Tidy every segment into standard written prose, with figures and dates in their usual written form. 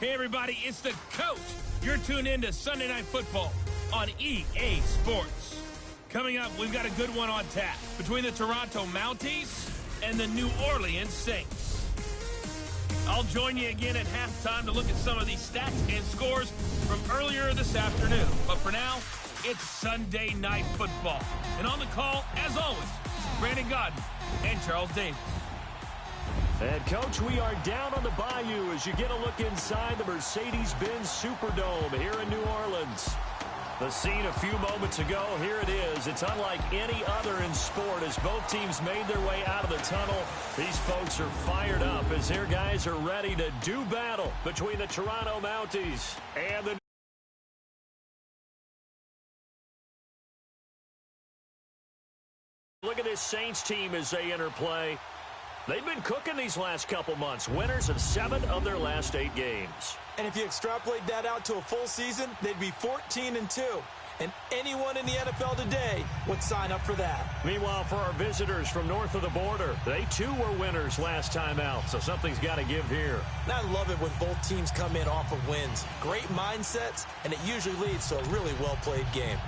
Hey, everybody, it's the coach. You're tuned in to Sunday Night Football on EA Sports. Coming up, we've got a good one on tap between the Toronto Mounties and the New Orleans Saints. I'll join you again at halftime to look at some of these stats and scores from earlier this afternoon. But for now, it's Sunday Night Football. And on the call, as always, Brandon Godden and Charles Davis. And, Coach, we are down on the bayou as you get a look inside the Mercedes-Benz Superdome here in New Orleans. The scene a few moments ago, here it is. It's unlike any other in sport as both teams made their way out of the tunnel. These folks are fired up as their guys are ready to do battle between the Toronto Mounties and the Look at this Saints team as they enter play. They've been cooking these last couple months. Winners of 7 of their last 8 games. And if you extrapolate that out to a full season, they'd be 14-2. And anyone in the NFL today would sign up for that. Meanwhile, for our visitors from north of the border, they too were winners last time out, so something's got to give here. And I love it when both teams come in off of wins. Great mindsets, and it usually leads to a really well-played game.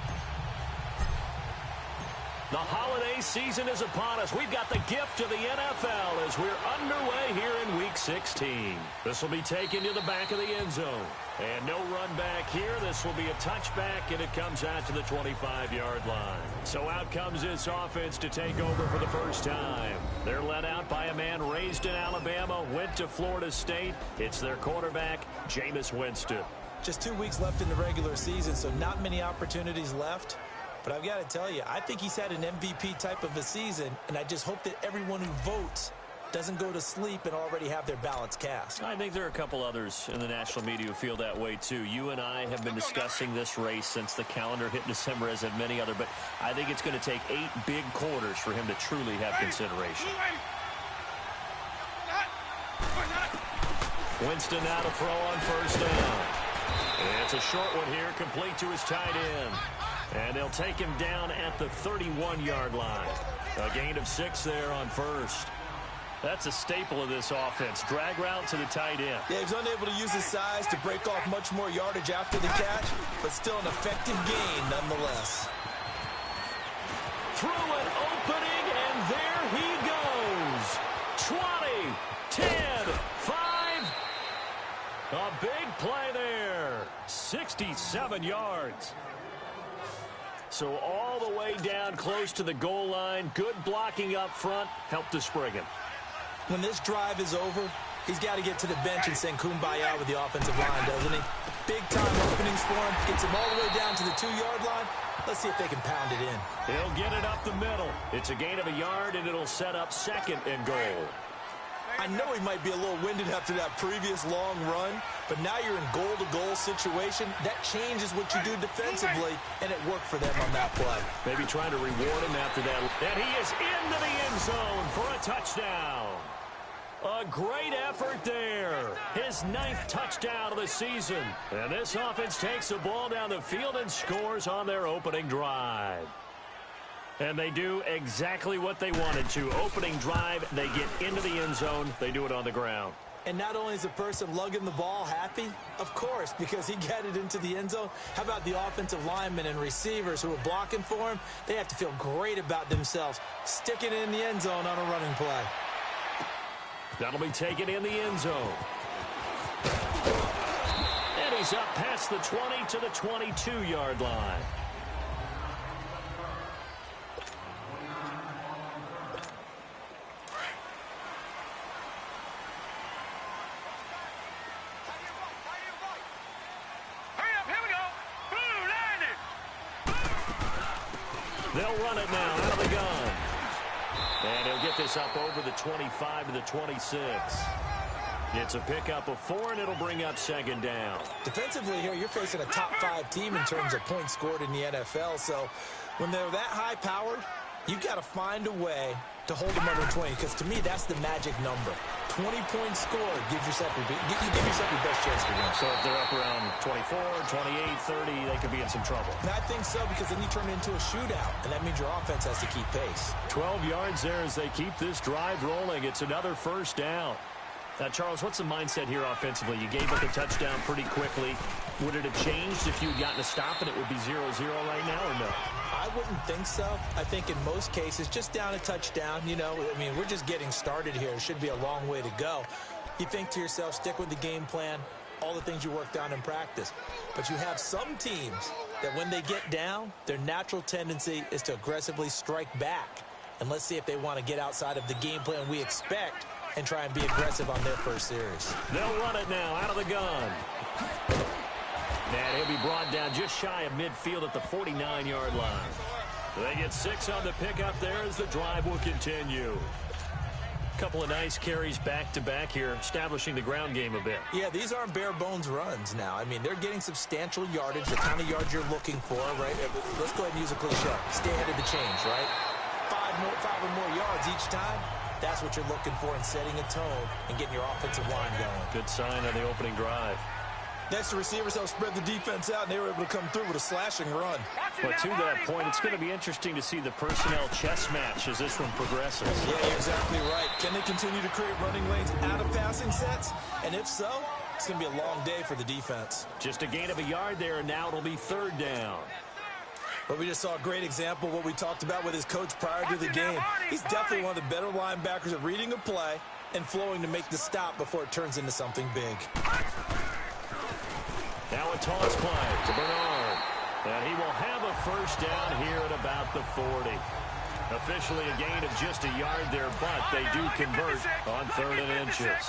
The holiday season is upon us. We've got the gift of the NFL as we're underway here in Week 16. This will be taken to the back of the end zone. And no run back here. This will be a touchback, and it comes out to the 25-yard line. So out comes this offense to take over for the first time. They're led out by a man raised in Alabama, went to Florida State. It's their quarterback, Jameis Winston. Just 2 weeks left in the regular season, so not many opportunities left. But I've got to tell you, I think he's had an MVP type of a season, and I just hope that everyone who votes doesn't go to sleep and already have their ballots cast. I think there are a couple others in the national media who feel that way, too. You and I have been discussing this race since the calendar hit December, as have many other, but I think it's going to take 8 big quarters for him to truly have consideration. Winston now to throw on first down. And it's a short one here, complete to his tight end. And they'll take him down at the 31-yard line. A gain of 6 there on first. That's a staple of this offense. Drag route to the tight end. Yeah, he's unable to use his size to break off much more yardage after the catch, but still an effective gain nonetheless. Through an opening, and there he goes. 20, 10, 5. A big play there. 67 yards. So all the way down close to the goal line. Good blocking up front. Helped to spring him. When this drive is over, he's got to get to the bench and sing kumbaya with the offensive line, doesn't he? Big-time openings for him. Gets him all the way down to the 2-yard line. Let's see if they can pound it in. He'll get it up the middle. It's a gain of a yard, and it'll set up 2nd and goal. I know he might be a little winded after that previous long run, but now you're in goal-to-goal situation. That changes what you do defensively, and it worked for them on that play. Maybe trying to reward him after that. And he is into the end zone for a touchdown. A great effort there. His 9th touchdown of the season. And this offense takes the ball down the field and scores on their opening drive. And they do exactly what they wanted to. Opening drive, they get into the end zone. They do it on the ground. And not only is the person lugging the ball happy, of course, because he got it into the end zone. How about the offensive linemen and receivers who are blocking for him? They have to feel great about themselves, sticking it in the end zone on a running play. That'll be taken in the end zone. And he's up past the 20 to the 22-yard line. They'll run it now out of the gun. And he'll get this up over the 25 to the 26. It's a pickup of 4, and it'll bring up 2nd down. Defensively here, you're facing a top-5 team in terms of points scored in the NFL. So when they're that high-powered, you've got to find a way to hold them under 20, because to me, that's the magic number. 20 points scored gives yourself you give yourself your best chance to win. So if they're up around 24, 28, 30, they could be in some trouble. And I think so, because then you turn it into a shootout, and that means your offense has to keep pace. 12 yards there as they keep this drive rolling. It's another first down. Charles, what's the mindset here offensively? You gave up a touchdown pretty quickly. Would it have changed if you had gotten a stop and it would be 0-0 right now or no? I wouldn't think so. I think in most cases, just down a touchdown, you know, I mean, we're just getting started here. It should be a long way to go. You think to yourself, stick with the game plan, all the things you worked on in practice. But you have some teams that when they get down, their natural tendency is to aggressively strike back. And let's see if they want to get outside of the game plan we expect and try and be aggressive on their first series. They'll run it now out of the gun. And he'll be brought down just shy of midfield at the 49-yard line. They get 6 on the pickup there as the drive will continue. Couple of nice carries back-to-back here, establishing the ground game a bit. Yeah, these aren't bare-bones runs now. I mean, they're getting substantial yardage, the kind of yards you're looking for, right? Let's go ahead and use a cliche. Stay ahead of the change, right? 5 or more yards each time. That's what you're looking for in setting a tone and getting your offensive line going. Good sign on the opening drive. Next, the receivers help spread the defense out, and they were able to come through with a slashing run. But to that point, it's going to be interesting to see the personnel chess match as this one progresses. Yeah, you're exactly right. Can they continue to create running lanes out of passing sets? And if so, it's going to be a long day for the defense. Just a gain of a yard there, and now it'll be 3rd down. But we just saw a great example of what we talked about with his coach prior to the game. He's definitely one of the better linebackers at reading a play and flowing to make the stop before it turns into something big. Now a toss play to Bernard. And he will have a first down here at about the 40. Officially a gain of just a yard there, but they do convert on 3rd and inches.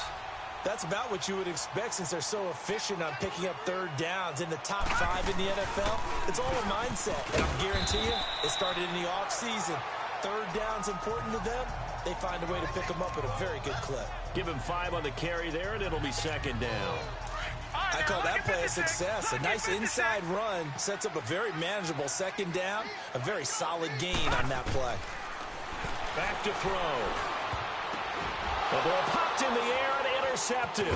That's about what you would expect since they're so efficient on picking up 3rd downs in the top 5 in the NFL. It's all a mindset, and I guarantee you, it started in the offseason. 3rd down's important to them. They find a way to pick them up at a very good clip. Give him 5 on the carry there, and it'll be 2nd down. I call that play a success. A nice inside run sets up a very manageable 2nd down. A very solid gain on that play. Back to throw. The ball popped in the air and intercepted.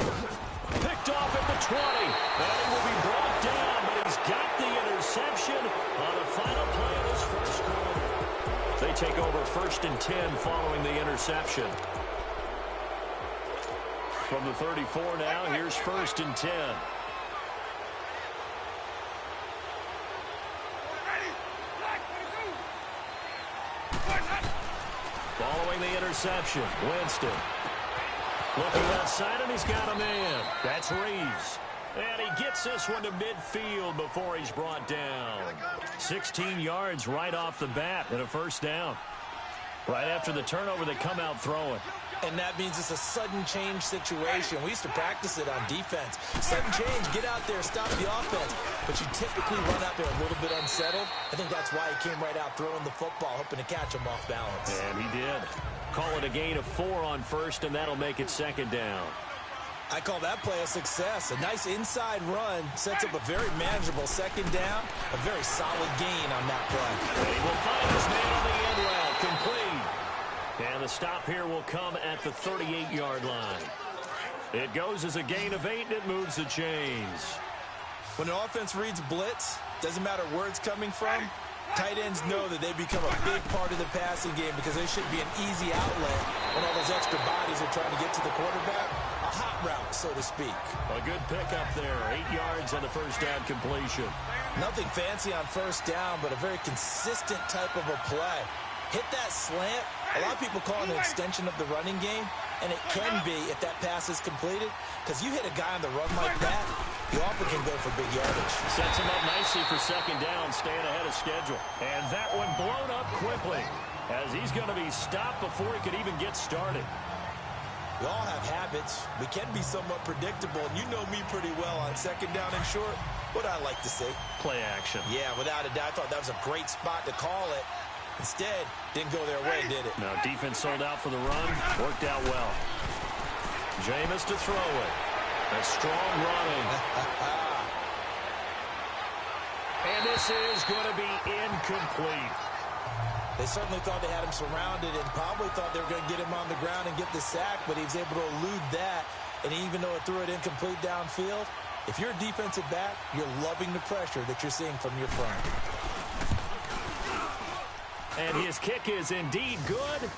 Picked off at the 20. And he will be brought down, but he's got the interception on the final play of his first quarter. They take over 1st and 10 following the interception. From the 34 now, here's 1st and 10. Following the interception, Winston. Looking outside, and he's got a man. That's Reeves. And he gets this one to midfield before he's brought down. 16 yards right off the bat and a 1st down. Right after the turnover, they come out throwing. And that means it's a sudden change situation. We used to practice it on defense. Sudden change, get out there, stop the offense. But you typically run out there a little bit unsettled. I think that's why he came right out throwing the football, hoping to catch him off balance. And he did. Call it a gain of 4 on 1st, and that'll make it 2nd down. I call that play a success. A nice inside run sets up a very manageable 2nd down. A very solid gain on that play. And he will find his man on the end route, complete. And the stop here will come at the 38-yard line. It goes as a gain of 8, and it moves the chains. When an offense reads blitz, doesn't matter where it's coming from, tight ends know that they become a big part of the passing game because they should be an easy outlet when all those extra bodies are trying to get to the quarterback. A hot route, so to speak. A good pickup there. 8 yards on the 1st down completion. Nothing fancy on 1st down, but a very consistent type of a play. Hit that slant. A lot of people call it an extension of the running game, and it can be if that pass is completed, because you hit a guy on the run like that, you often can go for big yardage. Sets him up nicely for 2nd down, staying ahead of schedule. And that one blown up quickly, as he's going to be stopped before he could even get started. We all have habits. We can be somewhat predictable, and you know me pretty well on 2nd down and short. What I like to see. Play action. Yeah, without a doubt. I thought that was a great spot to call it. Instead, didn't go their way, did it? No, defense sold out for the run. Worked out well. Jameis to throw it. A strong running. And this is going to be incomplete. They certainly thought they had him surrounded and probably thought they were going to get him on the ground and get the sack, but he was able to elude that. And even though it threw it incomplete downfield, if you're a defensive back, you're loving the pressure that you're seeing from your front. And his kick is indeed good.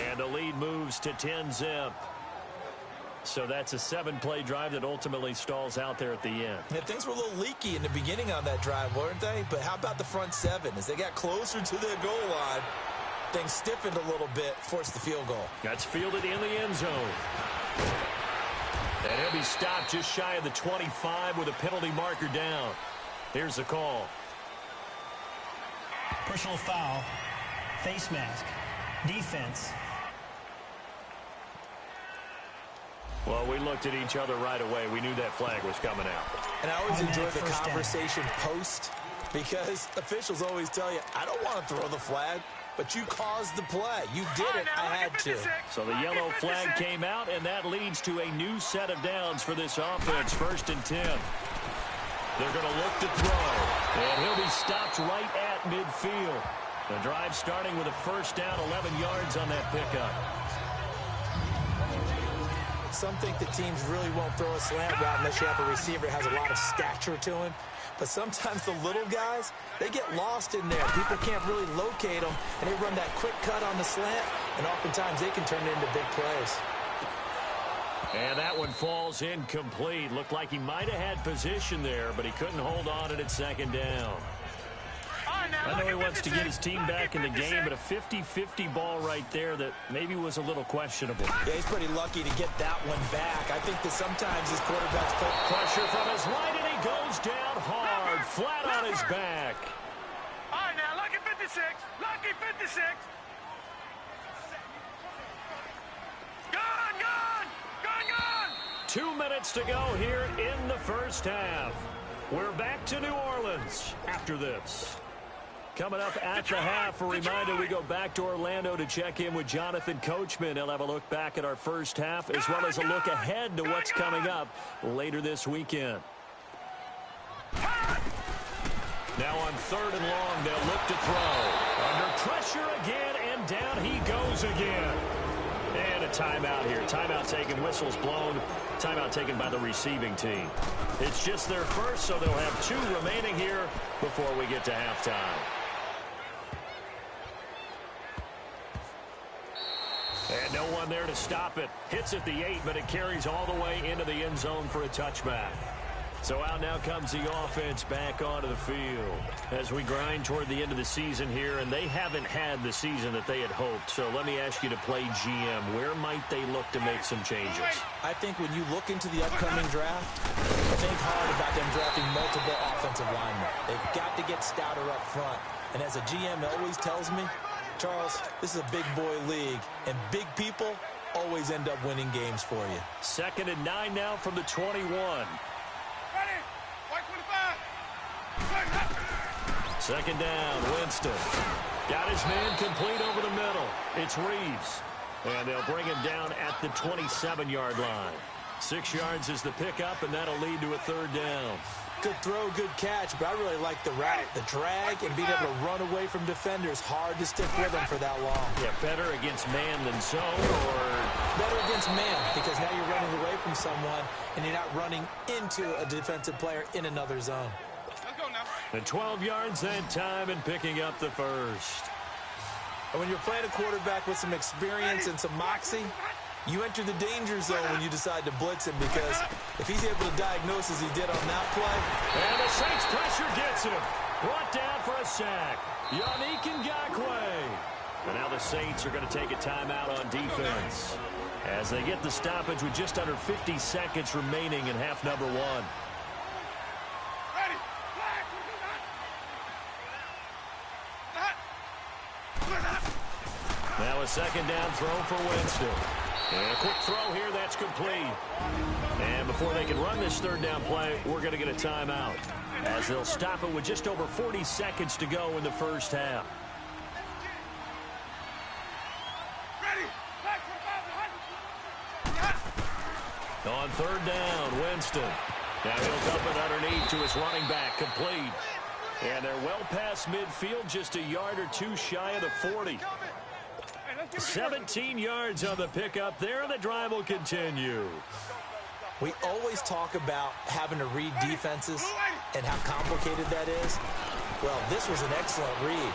And the lead moves to 10-zip. So that's a 7-play drive that ultimately stalls out there at the end. Yeah, things were a little leaky in the beginning on that drive, weren't they? But how about the front 7? As they got closer to their goal line, things stiffened a little bit, forced the field goal. That's fielded in the end zone. And he'll be stopped just shy of the 25 with a penalty marker down. Here's the call. Personal foul, face mask, defense. Well, we looked at each other right away. We knew that flag was coming out. And I always enjoy the conversation post, because officials always tell you, I don't want to throw the flag, but you caused the play. You did it. I had to. So the yellow flag came out, and that leads to a new set of downs for this offense. 1st and 10. They're going to look to throw, and he'll be stopped right at midfield. The drive starting with a first down, 11 yards on that pickup. Some think the teams really won't throw a slant route unless you have a receiver that has a lot of stature to him. But sometimes the little guys, they get lost in there. People can't really locate them, and they run that quick cut on the slant, and oftentimes they can turn it into big plays. And that one falls incomplete. Looked like he might have had position there, but he couldn't hold on it at 2nd down. I know he wants to get his team back in the game, but a 50-50 ball right there that maybe was a little questionable. Yeah, he's pretty lucky to get that one back. I think that sometimes his quarterbacks put pressure from his right, and he goes down hard, flat on his back. All right, now, lucky 56. Lucky 56. Gone, gone, gone, gone. 2 minutes to go here in the first half. We're back to New Orleans after this. Coming up at the half, a reminder, we go back to Orlando to check in with Jonathan Coachman. He'll have a look back at our first half as well as a look ahead to what's coming up later this weekend. Now on 3rd and long, they'll look to throw. Under pressure again, and down he goes again. And a timeout here. Timeout taken, whistles blown. Timeout taken by the receiving team. It's just their first, so they'll have 2 remaining here before we get to halftime. And no one there to stop it. Hits at the 8, but it carries all the way into the end zone for a touchback. So out now comes the offense back onto the field as we grind toward the end of the season here, and they haven't had the season that they had hoped. So let me ask you to play GM. Where might they look to make some changes? I think when you look into the upcoming draft, think hard about them drafting multiple offensive linemen. They've got to get stouter up front. And as a GM always tells me, Charles, this is a big boy league, and big people always end up winning games for you. 2nd and 9 now from the 21. Second down, Winston. Got his man complete over the middle. It's Reeves. And they'll bring him down at the 27-yard line. 6 yards is the pickup, and that'll lead to a 3rd down. Good throw, good catch, but I really like the route. The drag and being able to run away from defenders. Hard to stick with them for that long. Yeah, better against man than zone, or better against man, because now you're running away from someone, and you're not running into a defensive player in another zone. And 12 yards that time and picking up the first. And when you're playing a quarterback with some experience and some moxie, you enter the danger zone when you decide to blitz him, because if he's able to diagnose as he did on that play. And the Saints pressure gets him. Brought down for a sack. Yannick Ngakoue. And now the Saints are going to take a timeout on defense as they get the stoppage with just under 50 seconds remaining in half number 1. Now a 2nd down throw for Winston. And a quick throw here, that's complete. And before they can run this 3rd down play, we're going to get a timeout, as they'll stop it with just over 40 seconds to go in the first half. On 3rd down, Winston. Now he'll dump it underneath to his running back, complete. And they're well past midfield, just a yard or 2 shy of the 40. 17 yards on the pickup there, and the drive will continue. We always talk about having to read defenses and how complicated that is. Well, this was an excellent read.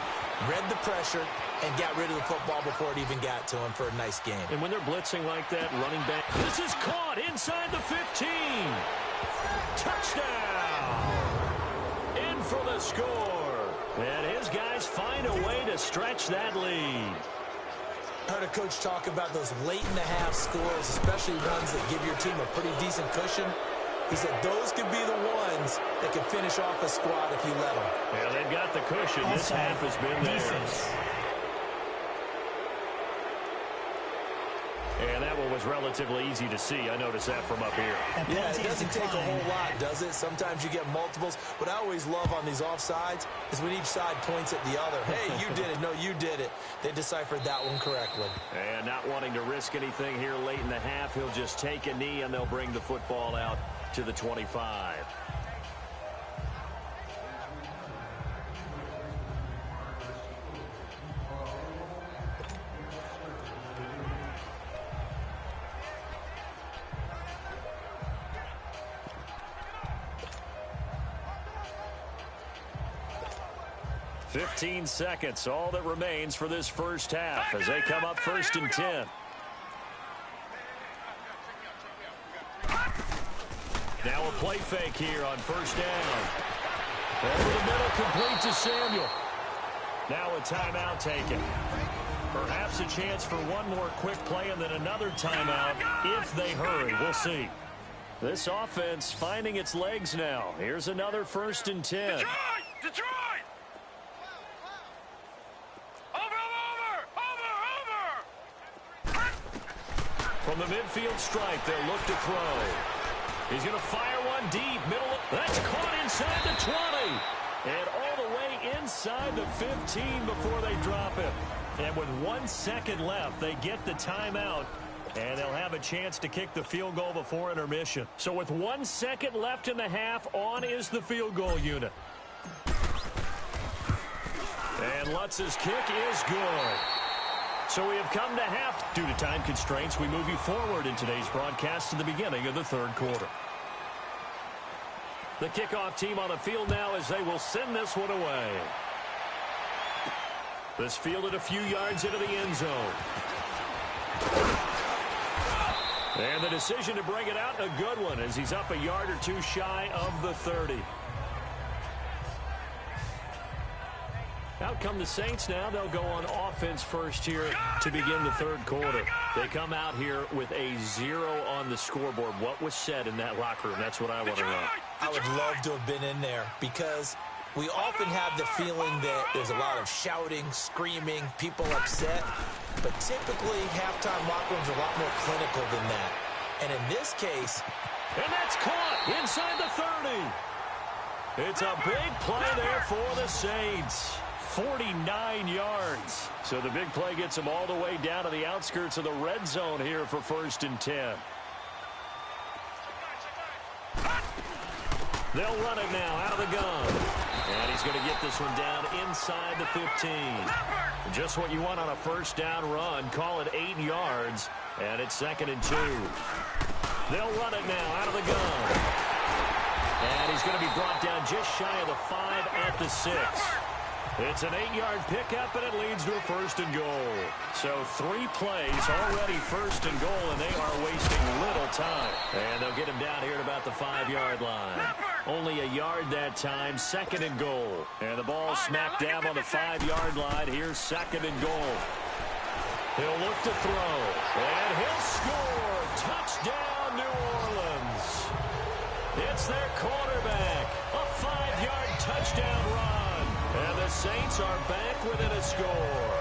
read the pressure, and got rid of the football before it even got to him for a nice game. And when they're blitzing like that, running back, this is caught inside the 15. Touchdown. In for the score. And his guys find a way to stretch that lead. I heard a coach talk about those late-in-the-half scores, especially ones that give your team a pretty decent cushion. He said those could be the ones that can finish off a squad if you let them. Yeah, they've got the cushion. This half has been theirs. And that one was relatively easy to see. I noticed that from up here. Yeah, it doesn't take a whole lot, does it? Sometimes you get multiples. What I always love on these offsides is when each side points at the other. Hey, you did it. No, you did it. They deciphered that one correctly. And not wanting to risk anything here late in the half, he'll just take a knee and they'll bring the football out to the 25. "15 seconds, all that remains for this first half as they come up 1st and 10. Now a play fake here on 1st down. Over the middle, complete to Samuel. Now a timeout taken. Perhaps a chance for one more quick play and then another timeout if they hurry. We'll see. This offense finding its legs now. Here's another 1st and 10. Detroit! From the midfield stripe, they'll look to throw. He's going to fire one deep. That's caught inside the 20. And all the way inside the 15 before they drop him. And with 1 second left, they get the timeout. And they'll have a chance to kick the field goal before intermission. So with 1 second left in the half, on is the field goal unit. And Lutz's kick is good. So we have come to half. Due to time constraints, we move you forward in today's broadcast to the beginning of the 3rd quarter. The kickoff team on the field now as they will send this one away. This fielded a few yards into the end zone. And the decision to bring it out, a good one, as he's up a yard or two shy of the 30. Out come the Saints now. They'll go on offense first here to begin the 3rd quarter. They come out here with a 0 on the scoreboard. What was said in that locker room? That's what I want to know. I would love to have been in there because we often have the feeling that there's a lot of shouting, screaming, people upset. But typically, halftime locker rooms are a lot more clinical than that. And in this case... And that's caught inside the 30. It's a big play there for the Saints. 49 yards. So the big play gets them all the way down to the outskirts of the red zone here for 1st and 10. They'll run it now out of the gun. And he's going to get this one down inside the 15. Just what you want on a 1st down run. Call it 8 yards. And it's 2nd and 2. They'll run it now out of the gun. And he's going to be brought down just shy of the 5 at the 6. It's an 8-yard pickup, and it leads to a 1st and goal. So 3 plays already 1st and goal, and they are wasting little time. And they'll get him down here at about the 5-yard line. Only a yard that time, 2nd and goal. And the ball smack dab on the 5-yard line. Here's 2nd and goal. He'll look to throw, and he'll score. Touchdown, New Orleans. It's their quarterback. A 5-yard touchdown run. And the Saints are back within a score.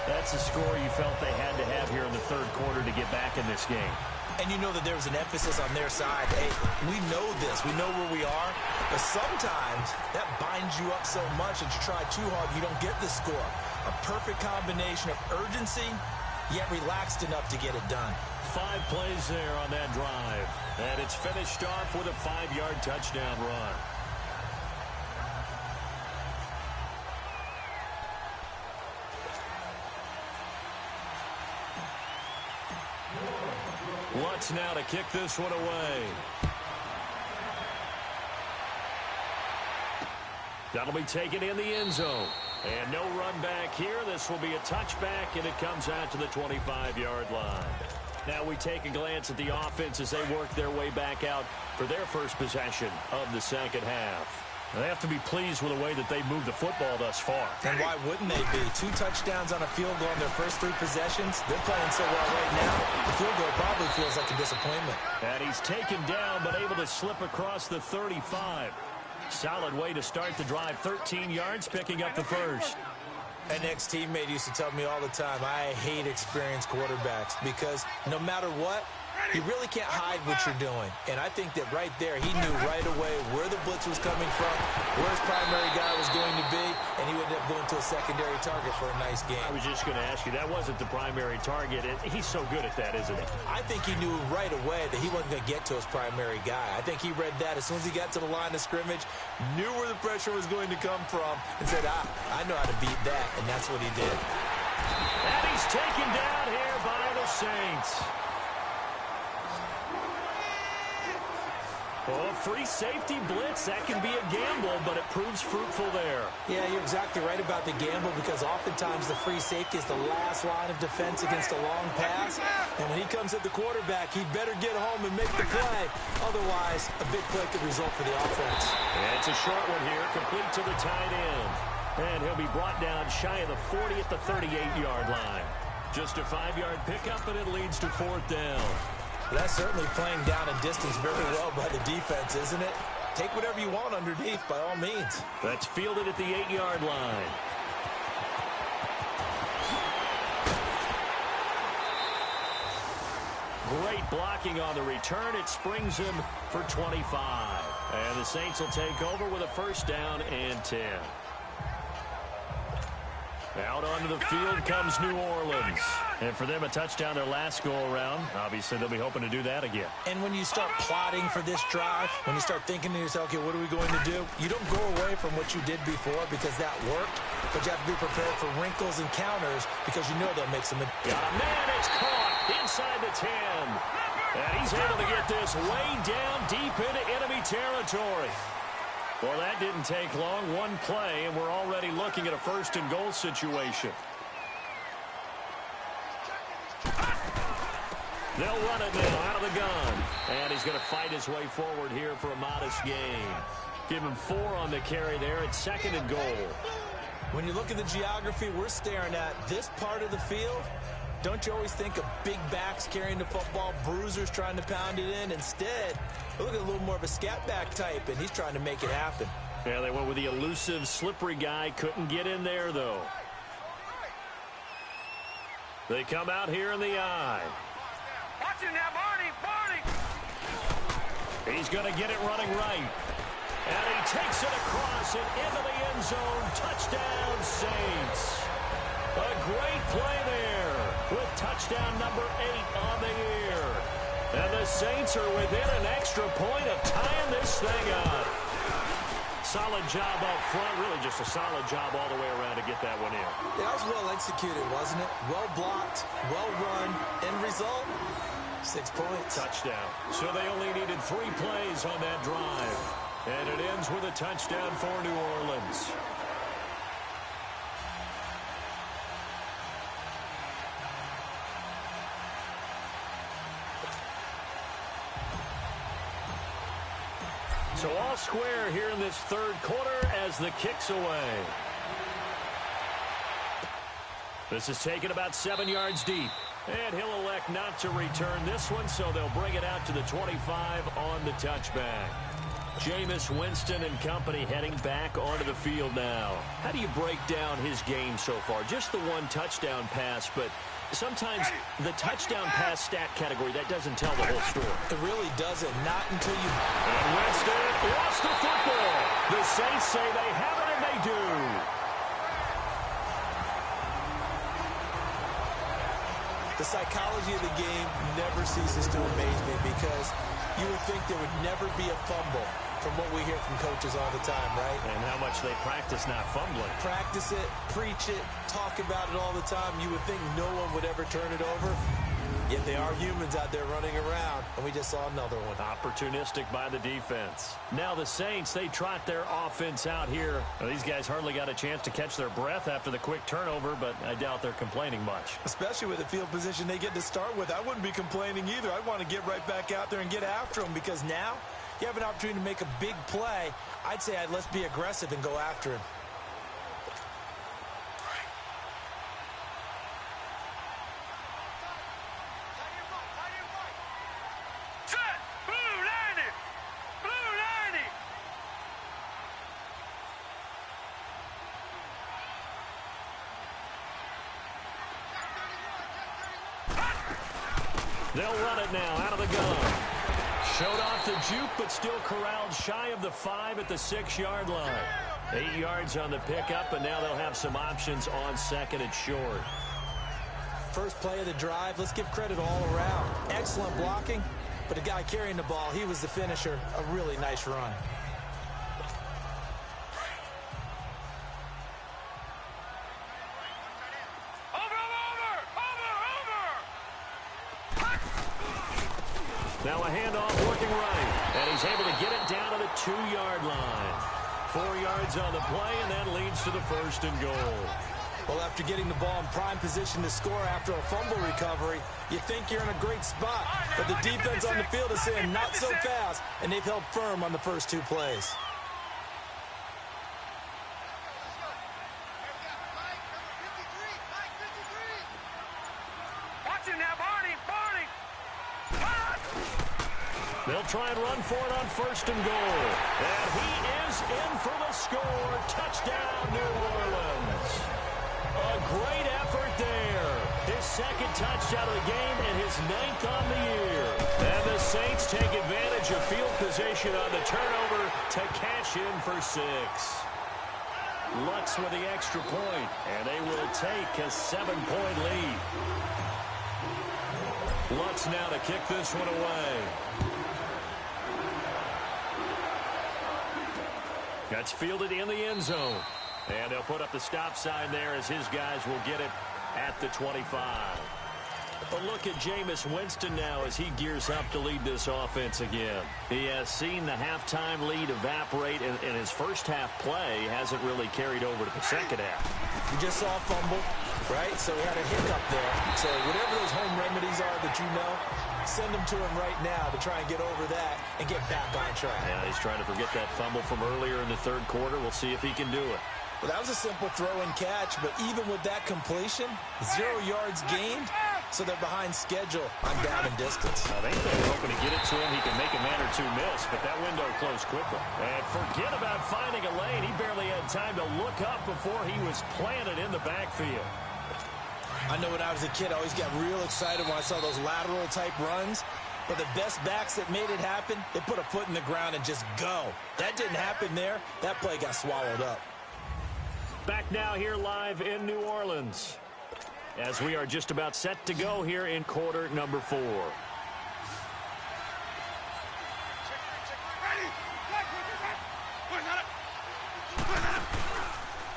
That's a score you felt they had to have here in the 3rd quarter to get back in this game. And you know that there was an emphasis on their side. Hey, we know this. We know where we are. But sometimes that binds you up so much that you try too hard, you don't get the score. A perfect combination of urgency, yet relaxed enough to get it done. 5 plays there on that drive. And it's finished off with a 5-yard touchdown run. Lutz now to kick this one away. That'll be taken in the end zone. And no run back here. This will be a touchback, and it comes out to the 25-yard line. Now we take a glance at the offense as they work their way back out for their first possession of the second half. They have to be pleased with the way that they moved the football thus far. And why wouldn't they be? 2 touchdowns on a field goal in their first 3 possessions. They're playing so well right now. The field goal probably feels like a disappointment. And he's taken down but able to slip across the 35. Solid way to start the drive. 13 yards, picking up the first. An ex-teammate used to tell me all the time, I hate experienced quarterbacks because no matter what, you really can't hide what you're doing. And I think that right there, he knew right away where the blitz was coming from, where his primary guy was going to be, and he would end up going to a secondary target for a nice game. I was just going to ask you, that wasn't the primary target. He's so good at that, isn't he? I think he knew right away that he wasn't going to get to his primary guy. I think he read that as soon as he got to the line of scrimmage, knew where the pressure was going to come from, and said, I know how to beat that, and that's what he did. And he's taken down here by the Saints. Oh, free safety blitz. That can be a gamble, but it proves fruitful there. Yeah, you're exactly right about the gamble because oftentimes the free safety is the last line of defense against a long pass. And when he comes at the quarterback, he better get home and make the play. Otherwise, a big play could result for the offense. And it's a short one here, complete to the tight end. And he'll be brought down shy of the 40 at the 38-yard line. Just a 5-yard pickup, and it leads to 4th down. That's certainly playing down a distance very well by the defense, isn't it? Take whatever you want underneath, by all means. That's fielded at the 8-yard line. Great blocking on the return. It springs him for 25. And the Saints will take over with a 1st down and 10. Out onto the field comes New Orleans. And for them, a touchdown their last go-around. Obviously, they'll be hoping to do that again. And when you start plotting for this drive, when you start thinking to yourself, okay, what are we going to do? You don't go away from what you did before because that worked, but you have to be prepared for wrinkles and counters because you know they'll make some... Got a man, it's caught inside the 10. And he's able to get this way down deep into enemy territory. Well, that didn't take long. One play, and we're already looking at a 1st and goal situation. They'll run it now out of the gun. And he's going to fight his way forward here for a modest gain. Give him 4 on the carry there at 2nd and goal. When you look at the geography we're staring at, this part of the field, don't you always think of big backs carrying the football, bruisers trying to pound it in? Instead, look at a little more of a scat back type, and he's trying to make it happen. Yeah, they went with the elusive, slippery guy. Couldn't get in there, though. They come out here in the eye. Watch it now, Barney! He's going to get it running right. And he takes it across and into the end zone. Touchdown, Saints. A great play there with touchdown number 8 on the year. And the Saints are within an extra point of tying this thing up. Solid job up front. Really just a solid job all the way around to get that one in. That was well executed, wasn't it? Well blocked, well run. End result, 6 points. Touchdown. So they only needed 3 plays on that drive. And it ends with a touchdown for New Orleans. So all square here in this 3rd quarter as the kick's away. This is taken about 7 yards deep. And he'll elect not to return this one, so they'll bring it out to the 25 on the touchback. Jameis Winston and company heading back onto the field now. How do you break down his game so far? Just the 1 touchdown pass, but sometimes the touchdown pass stat category, that doesn't tell the whole story. It really doesn't. Not until you... And Winston lost the football. The Saints say they have it, and they do. The psychology of the game never ceases to amaze me because you would think there would never be a fumble from what we hear from coaches all the time, right? And how much they practice not fumbling. Practice it, preach it, talk about it all the time. You would think no one would ever turn it over. Yet they are humans out there running around, and we just saw another one. Opportunistic by the defense. Now the Saints, they trot their offense out here. Well, these guys hardly got a chance to catch their breath after the quick turnover, but I doubt they're complaining much. Especially with the field position they get to start with. I wouldn't be complaining either. I'd want to get right back out there and get after them, because now you have an opportunity to make a big play. I'd say let's be aggressive and go after him. They'll run it now out of the gun. Showed off the juke, but still corralled shy of the 5 at the 6-yard line. 8 yards on the pickup, and now they'll have some options on second and short. First play of the drive, let's give credit all around. Excellent blocking, but the guy carrying the ball, he was the finisher. A really nice run. Now a handoff working right, and he's able to get it down to the 2-yard line. 4 yards on the play, and that leads to the 1st and goal. Well, after getting the ball in prime position to score after a fumble recovery, you think you're in a great spot. But the defense on the field is saying not so fast, and they've held firm on the first 2 plays. Watch him now, Barney! They'll try and run for it on 1st and goal. And he is in for the score. Touchdown, New Orleans. A great effort there. His 2nd touchdown of the game and his 9th on the year. And the Saints take advantage of field position on the turnover to cash in for 6. Lutz with the extra point, and they will take a 7-point lead. Lutz now to kick this one away. That's fielded in the end zone. And they'll put up the stop sign there as his guys will get it at the 25. A look at Jameis Winston now as he gears up to lead this offense again. He has seen the halftime lead evaporate, and his first half play hasn't really carried over to the second half. You just saw a fumble, right? So we had a hiccup there. So whatever those home remedies are that you know, send them to him right now to try and get over that and get back on track. Yeah, he's trying to forget that fumble from earlier in the 3rd quarter. We'll see if he can do it. Well, that was a simple throw and catch, but even with that completion, 0 yards gained, so they're behind schedule on down and distance. I think they were hoping to get it to him. He can make a man or 2 miss, but that window closed quickly. And forget about finding a lane. He barely had time to look up before he was planted in the backfield. I know when I was a kid, I always got real excited when I saw those lateral-type runs. But the best backs that made it happen, they put a foot in the ground and just go. That didn't happen there. That play got swallowed up. Back now here live in New Orleans as we are just about set to go here in quarter number 4.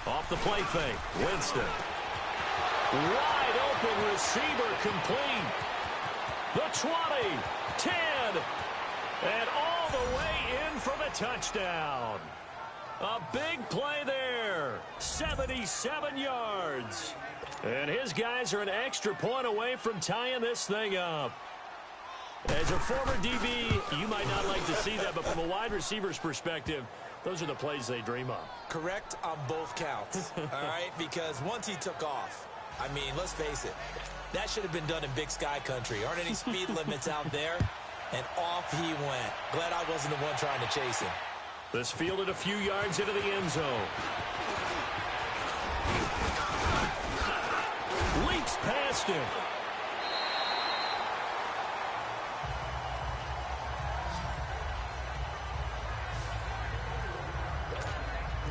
Off the play fake, Winston. Wide open receiver complete. The 20, 10, and all the way in for the touchdown. A big play there, 77 yards. And his guys are an extra point away from tying this thing up. As a former DB, you might not like to see that, but from a wide receiver's perspective, those are the plays they dream of. Correct on both counts, all right? Because once he took off, I mean, let's face it, that should have been done in Big Sky Country. Aren't any speed limits out there? And off he went. Glad I wasn't the one trying to chase him. This fielded a few yards into the end zone. Leaks past him.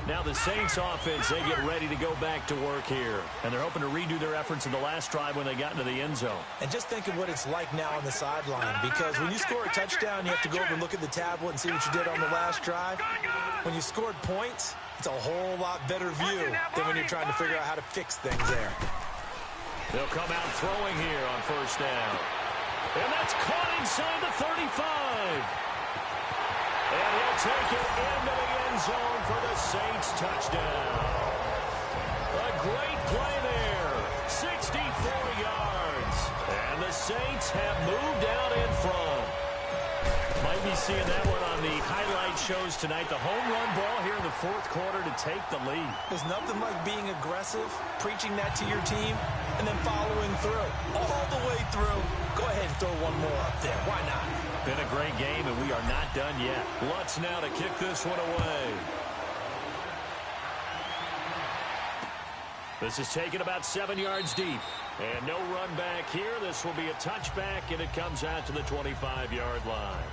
Now the Saints offense, they get ready to go back to work here. And they're hoping to redo their efforts in the last drive when they got into the end zone. And just think of what it's like now on the sideline. Because when you score a touchdown, you have to go over and look at the tablet and see what you did on the last drive. When you scored points, it's a whole lot better view than when you're trying to figure out how to fix things there. They'll come out throwing here on first down. And that's caught inside the 35. And he'll take it into the end zone for the Saints touchdown. A great play there. 64 yards. And the Saints have moved out in front. Might be seeing that one on the highlight shows tonight. The home run ball here in the fourth quarter to take the lead. There's nothing like being aggressive, preaching that to your team, and then following through. All the way through. Go ahead and throw one more up there. Why not? Been a great game, and we are not done yet. Lutz now to kick this one away. This is taken about 7 yards deep. And no run back here. This will be a touchback, and it comes out to the 25-yard line.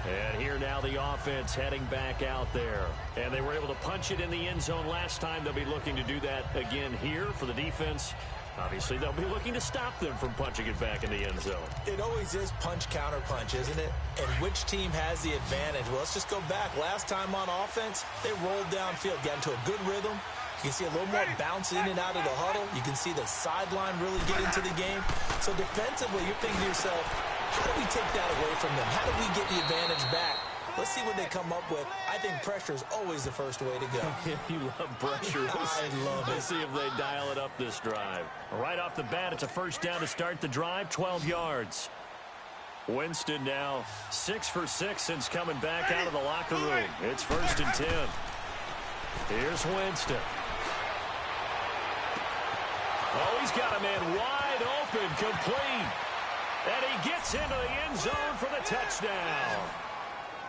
And here now the offense heading back out there. And they were able to punch it in the end zone last time. They'll be looking to do that again here for the defense. Obviously, they'll be looking to stop them from punching it back in the end zone. It always is punch-counter-punch, isn't it? And which team has the advantage? Well, let's just go back. Last time on offense, they rolled downfield, got into a good rhythm. You can see a little more bounce in and out of the huddle. You can see the sideline really get into the game. So defensively, you're thinking to yourself, how do we take that away from them? How do we get the advantage back? Let's see what they come up with. I think pressure is always the first way to go. You love pressure. I love it. Let's see if they dial it up this drive. Right off the bat, it's a first down to start the drive, 12 yards. Winston now 6 for 6 since coming back out of the locker room. It's 1st and 10. Here's Winston. Oh, he's got a man wide open, complete. And he gets into the end zone for the touchdown.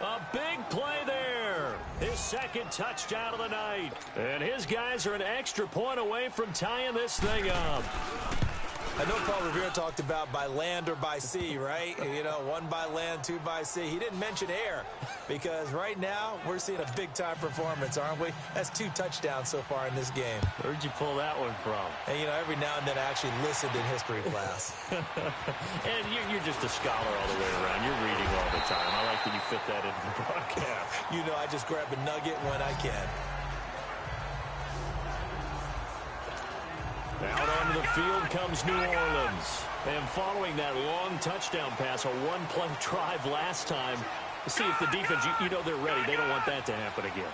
A big play there. His second touchdown of the night. And his guys are an extra point away from tying this thing up. I know Paul Revere talked about by land or by sea, right? You know, 1 by land, 2 by sea. He didn't mention air because right now we're seeing a big-time performance, aren't we? That's 2 touchdowns so far in this game. Where'd you pull that one from? And, you know, every now and then I actually listened in history class. And you're just a scholar all the way around. You're reading all the time. I like that you fit that into the broadcast. You know, I just grab a nugget when I can. Out onto the field comes New Orleans. And following that long touchdown pass, a one-play drive last time, see if the defense, you know they're ready. They don't want that to happen again.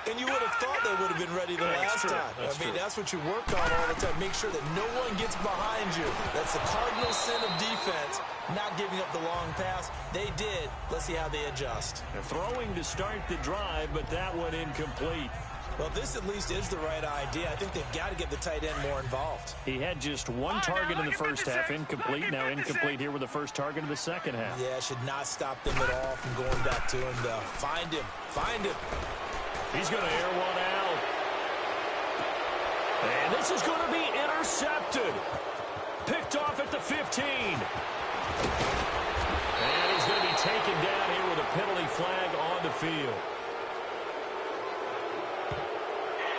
And you would have thought they would have been ready the last time. That's what you work on all the time. Make sure that no one gets behind you. That's the cardinal sin of defense, not giving up the long pass. They did. Let's see how they adjust. They're throwing to start the drive, but that one incomplete. Well, this at least is the right idea. I think they've got to get the tight end more involved. He had just 1 target in the first half, incomplete. Now incomplete here with the first target of the second half. Yeah, should not stop them at all from going back to him, though. Find him. Find him. He's going to air one out. And this is going to be intercepted. Picked off at the 15. And he's going to be taken down here with a penalty flag on the field.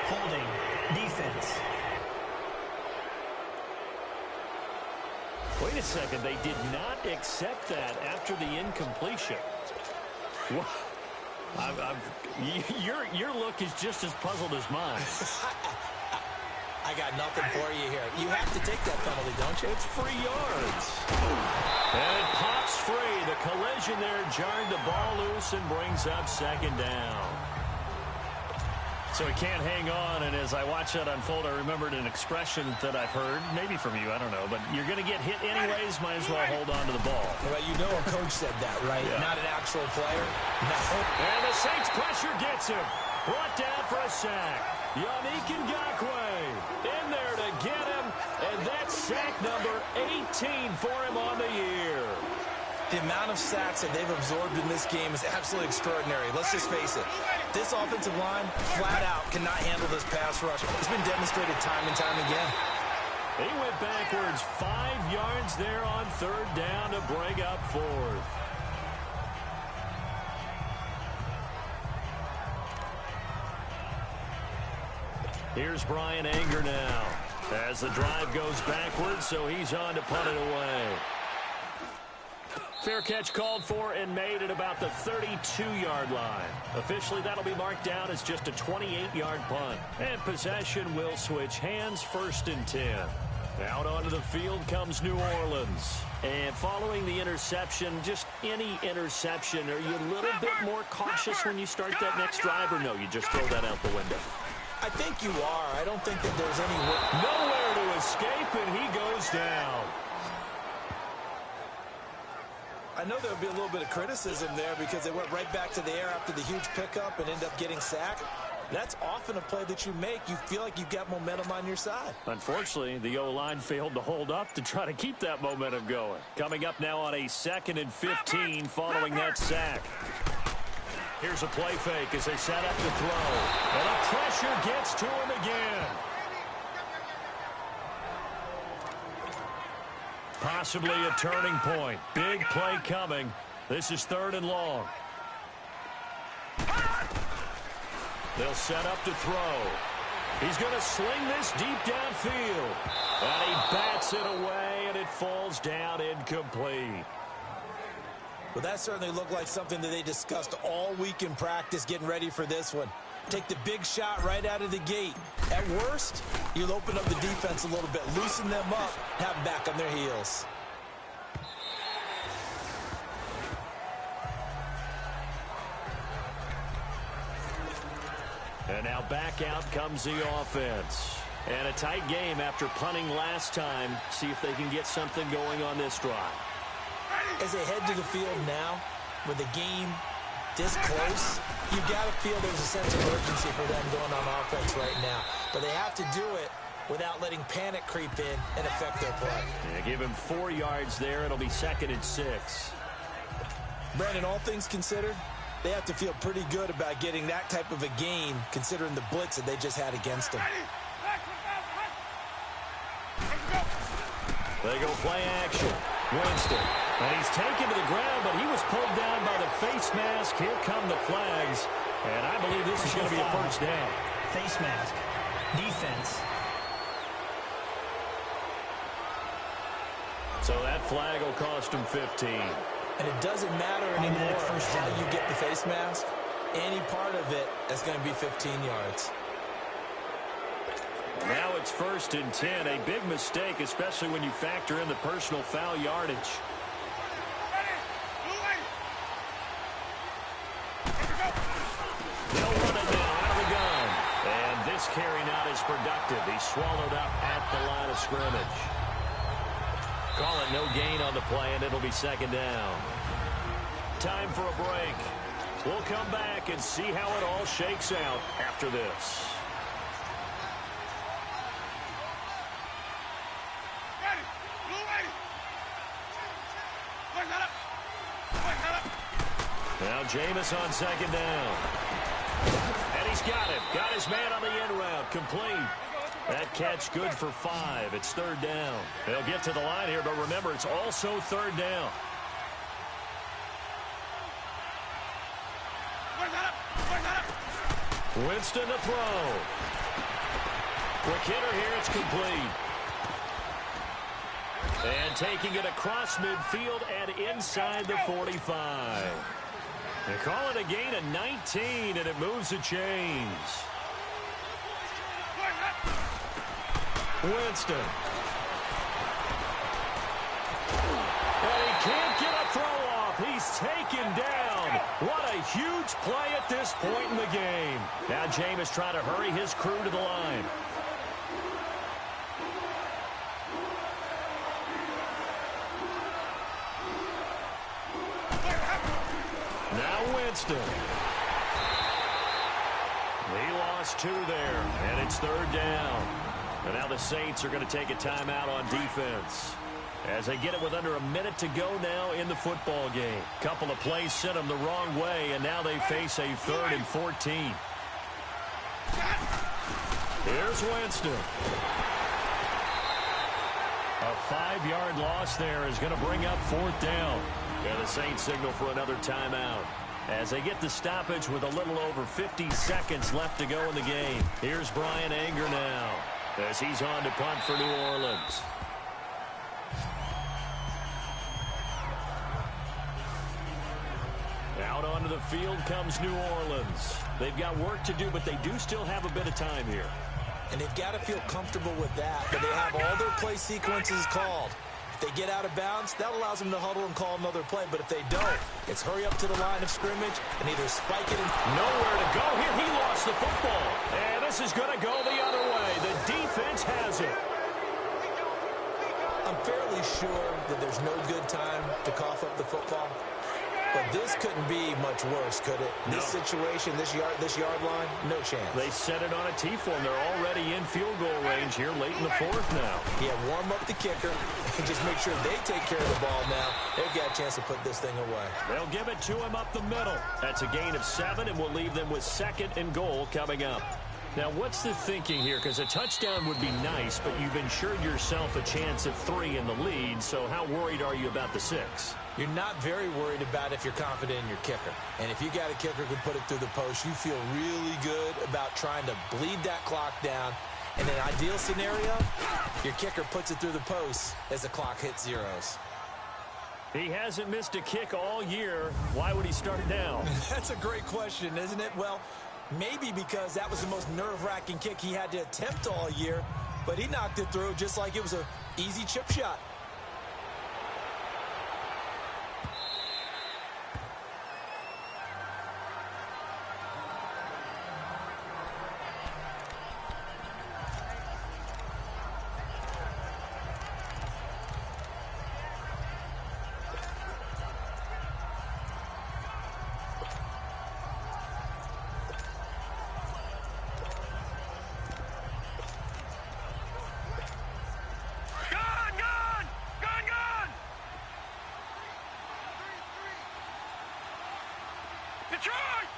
Holding. Defense. Wait a second. They did not accept that after the incompletion. Your look is just as puzzled as mine. I got nothing for you here. You have to take that penalty, don't you? It's free yards. And it pops free. The collision there jarred the ball loose and brings up 2nd down. So he can't hang on, and as I watch that unfold, I remembered an expression that I've heard, maybe from you, I don't know, but you're going to get hit anyways, might as well hold on to the ball. Well, you know a coach said that, right? Yeah. Not an actual player. No. And the Saints pressure gets him. Brought down for a sack. Yannick Ngakoue in there to get him, and that's sack number 18 for him on the year. The amount of sacks that they've absorbed in this game is absolutely extraordinary. Let's just face it. This offensive line, flat out, cannot handle this pass rush. It's been demonstrated time and time again. He went backwards 5 yards there on 3rd down to bring up 4th. Here's Brian Anger now as the drive goes backwards, so he's on to punt it away. Fair catch called for and made at about the 32-yard line. Officially, that'll be marked down as just a 28-yard punt. And possession will switch hands, 1st and 10. Out onto the field comes New Orleans. And following the interception, just any interception, are you a little bit more cautious when you start that next drive, or no, you just throw that out the window? I think you are. I don't think that there's any way. Nowhere to escape, and he goes down. I know there'll be a little bit of criticism there because they went right back to the air after the huge pickup and end up getting sacked. That's often a play that you make. You feel like you've got momentum on your side. Unfortunately, the O-line failed to hold up to try to keep that momentum going. Coming up now on a 2nd and 15 following that sack. Here's a play fake as they set up to throw. And the pressure gets to him again. Possibly a turning point. Big play coming. This is 3rd and long. They'll set up to throw. He's going to sling this deep downfield. And he bats it away, and it falls down incomplete. Well, that certainly looked like something that they discussed all week in practice getting ready for this one. Take the big shot right out of the gate. At worst, you'll open up the defense a little bit, loosen them up, have them back on their heels. And now back out comes the offense. And a tight game after punting last time. See if they can get something going on this drive. As they head to the field now, with the game this close, you've got to feel there's a sense of urgency for them going on offense right now. But they have to do it without letting panic creep in and affect their play. Yeah, give him 4 yards there. It'll be 2nd and 6. Brandon, all things considered, they have to feel pretty good about getting that type of a gain considering the blitz that they just had against them. They go play action. Winston. And he's taken to the ground, but he was pulled down by the face mask. Here come the flags. And I believe this is going to be a first down. Face mask. Defense. So that flag will cost him 15. And it doesn't matter anymore how you get the face mask. Any part of it is going to be 15 yards. Now it's 1st and 10. A big mistake, especially when you factor in the personal foul yardage. They'll run it now out of the gun. And this carry not as productive. He's swallowed up at the line of scrimmage. Call it no gain on the play, and it'll be 2nd down. Time for a break. We'll come back and see how it all shakes out after this. Now Jameis on 2nd down. And he's got it. Got his man on the in route. Complete. That catch good for 5. It's 3rd down. They'll get to the line here, but remember, it's also 3rd down. Winston to throw. Quick hitter here. It's complete. And taking it across midfield and inside the 45. They call it a gain of 19, and it moves the chains. Winston. And he can't get a throw off. He's taken down. What a huge play at this point in the game. Now Jameis trying to hurry his crew to the line. Now Winston. He lost 2 there, and it's 3rd down. And now the Saints are going to take a timeout on defense as they get it with under a minute to go now in the football game. Couple of plays sent them the wrong way, and now they face a 3rd and 14. Here's Winston. A 5-yard loss there is going to bring up 4th down. And the Saints signal for another timeout as they get the stoppage with a little over 50 seconds left to go in the game. Here's Brian Anger now as he's on to punt for New Orleans. Out onto the field comes New Orleans. They've got work to do, but they do still have a bit of time here. And they've got to feel comfortable with that, but they have all their play sequences called. If they get out of bounds, that allows them to huddle and call another play. But if they don't, it's hurry up to the line of scrimmage and either spike it in. Nowhere to go here. He lost the football. And this is going to go the other way. The defense has it. I'm fairly sure that there's no good time to cough up the football. But this couldn't be much worse, could it? No. This situation, this yard line, no chance. They set it on a T-form. They're already in field goal range here late in the fourth now. Yeah, warm up the kicker and just make sure they take care of the ball now. They've got a chance to put this thing away. They'll give it to him up the middle. That's a gain of 7, and we'll leave them with 2nd and goal coming up. Now, what's the thinking here? Because a touchdown would be nice, but you've ensured yourself a chance at 3 in the lead, so how worried are you about the 6? You're not very worried about if you're confident in your kicker. And if you got a kicker who can put it through the post, you feel really good about trying to bleed that clock down. In an ideal scenario, your kicker puts it through the post as the clock hits zeros. He hasn't missed a kick all year. Why would he start now? That's a great question, isn't it? Well, maybe because that was the most nerve-wracking kick he had to attempt all year, but he knocked it through just like it was an easy chip shot.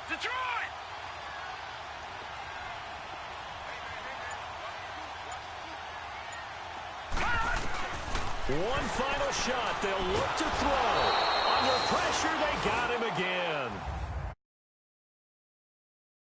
Detroit! One final shot. They'll look to throw. Under pressure, they got him again.